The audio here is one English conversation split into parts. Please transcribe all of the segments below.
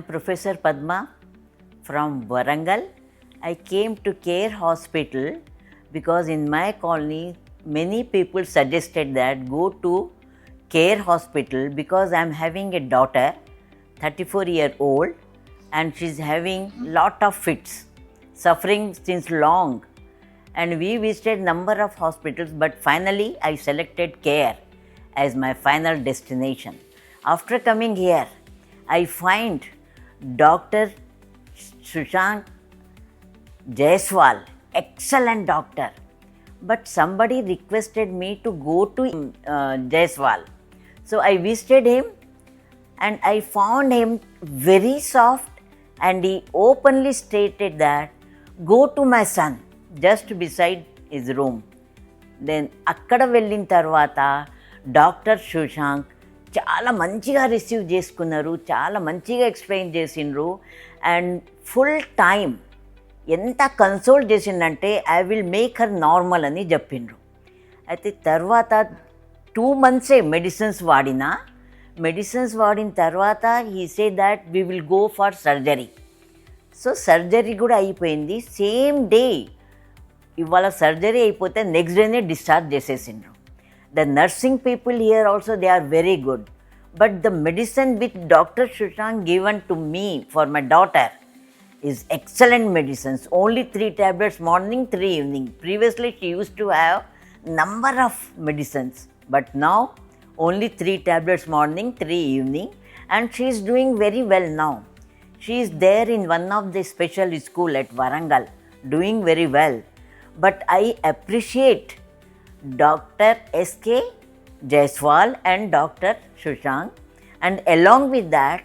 Professor Padma from Warangal. I came to Care Hospital because in my colony many people suggested that go to Care Hospital because I am having a daughter, 34-year-old, and she's having lot of fits, suffering since long. And we visited number of hospitals, but finally I selected Care as my final destination. After coming here, I find Dr. Shashank Jaiswal, excellent doctor. But somebody requested me to go to Jaiswal. So I visited him and I found him very soft, and he openly stated that go to my son just beside his room. Then అక్కడ వెళ్ళిన తర్వాత doctor Shashank చాలా మంచిగా receive చేసుకున్నారు, చాలా మంచిగా explain చేసిండ్రు. And full time ఎంత కన్సోల్ చేసిండంటే I will make her normal అని చెప్పిండ్రు. అయితే తర్వాత 2 months మెడిసిన్స్ వాడిన తర్వాత he say that we will go for surgery. So surgery కూడా అయిపోయింది. సేమ్ డే ఇవాళ సర్జరీ అయిపోతే నెక్స్ట్ డేనే డిశ్చార్జ్ చేసేసిండ్రు. The nursing people here also, they are very good. But the medicine which Dr. Shashank given to me for my daughter is excellent medicines. Only 3 tablets morning, 3 evening. Previously she used to have number of medicines. But now only 3 tablets morning, 3 evening. And she is doing very well now. She is there in one of the special school at Warangal, doing very well. But I appreciate Dr. S.K. Jaiswal and Dr. Shashank, and along with that,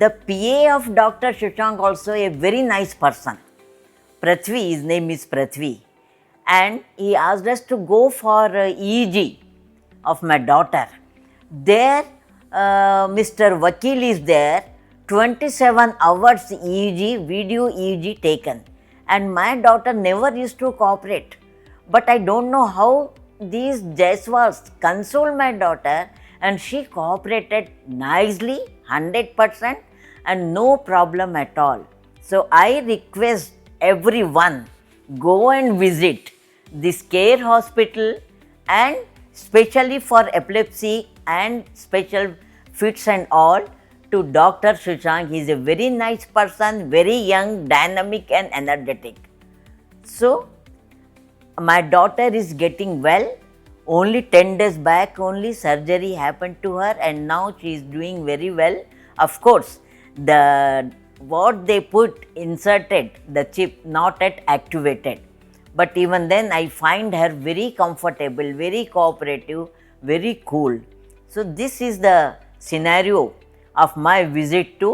the PA of Dr. Shashank also a very nice person. Prithvi, his name is Prithvi, and he asked us to go for EEG of my daughter. There, Mr. Vakil is there, 27 hours EEG, video EEG taken, and my daughter never used to cooperate. But I don't know how these Jaiswals consoled my daughter, and she cooperated nicely, 100%, and no problem at all. So I request everyone, go and visit this Care Hospital, and especially for epilepsy and special fits and all, to Dr. Shashank. He is a very nice person, very young, dynamic and energetic. So my daughter is getting well. Only 10 days back only surgery happened to her, and now she is doing very well. Of course, what they put inserted, the chip not yet activated. But even then I find her very comfortable, very cooperative, very cool. So this is the scenario of my visit to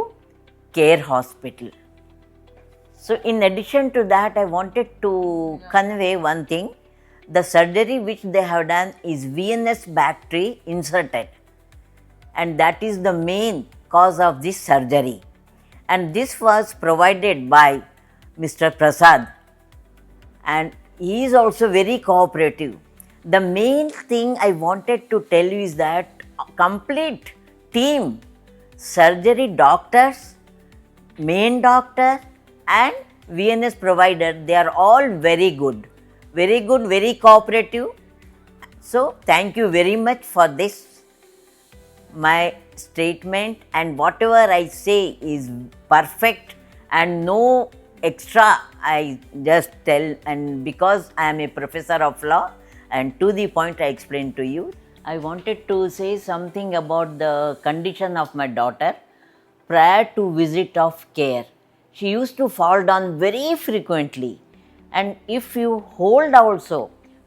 Care Hospital. So in addition to that, I wanted to convey one thing. The surgery which they have done is VNS battery inserted, and that is the main cause of this surgery. And this was provided by Mr. Prasad, and he is also very cooperative. The main thing I wanted to tell you is that complete team, surgery doctors, main doctor and VNS provider, they are all very good, very cooperative. So thank you very much for this. My statement and whatever I say is perfect and no extra. I just tell, and because I am a professor of law and to the point I explained to you, I wanted to say something about the condition of my daughter prior to visit of Care. She used to fall down very frequently, and if you hold also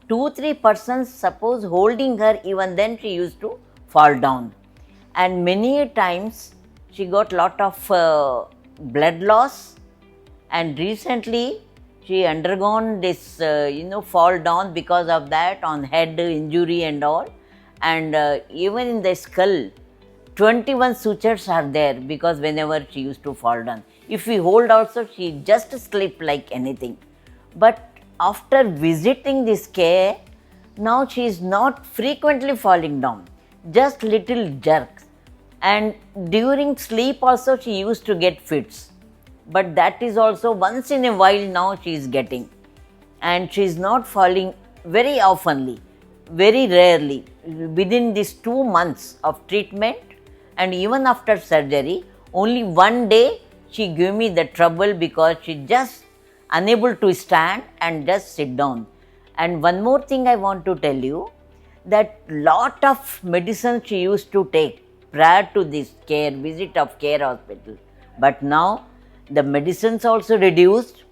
2-3 persons suppose holding her, even then she used to fall down, and many times she got lot of blood loss, and recently she undergone this fall down because of that, on head injury and all, and even in the skull 21 sutures are there, because whenever she used to fall down, if we hold also she just slip like anything. But after visiting this Care, now she is not frequently falling down, just little jerks, And during sleep also she used to get fits, but that is also once in a while now she is getting, and she is not falling very oftenly, very rarely. Within these 2 months of treatment and even after surgery, only one day she gave me the trouble because she just unable to stand and just sit down. And one more thing I want to tell you, that lot of medicine she used to take prior to this visit of care hospital, but now the medicines also reduced,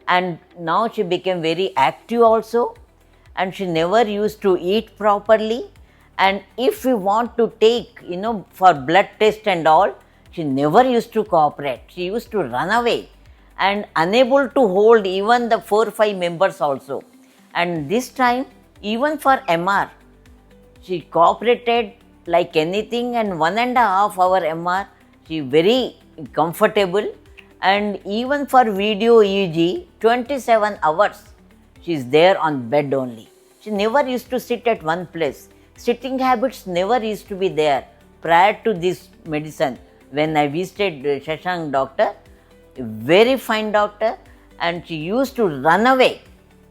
and now she became very active also, and she never used to eat properly. And if we want to take, for blood test and all, she never used to cooperate. She used to run away and unable to hold even the 4 or 5 members also. And this time, even for MR, she cooperated like anything, and 1.5 hour MR, she very comfortable. And even for video EEG, 27 hours, she is there on bed only. She never used to sit at one place. Sitting habits never used to be there prior to this medicine. When I visited Shashank doctor, a very fine doctor, and she used to run away.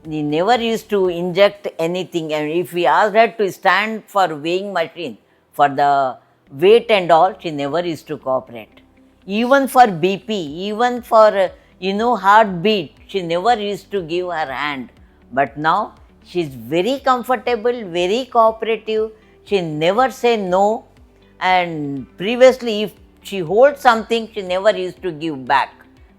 He never used to inject anything, and if we asked her to stand for weighing machine for the weight and all, she never used to cooperate. Even for BP, even for heartbeat, she never used to give her hand. But now she is very comfortable, very cooperative. She never say no, and previously if she holds something, she never used to give back.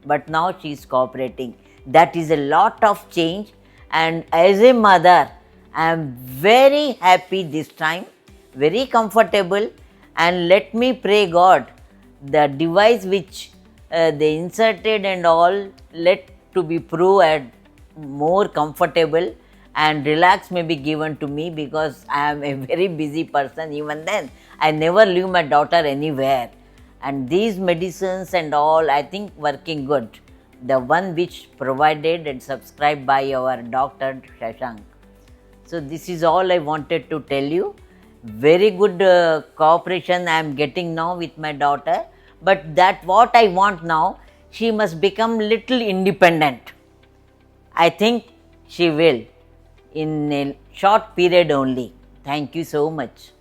But now she is cooperating. That is a lot of change. And as a mother, I am very happy this time, very comfortable, and let me pray God, the device which they inserted and all, let to be proved more comfortable, and relax may be given to me, because I am a very busy person. Even then, I never leave my daughter anywhere. And these medicines and all, I think working good. The one which provided and subscribed by our Dr. Shashank. So this is all I wanted to tell you. Very good cooperation I am getting now with my daughter. But that what I want now, she must become little independent. I think she will in a short period only. Thank you so much.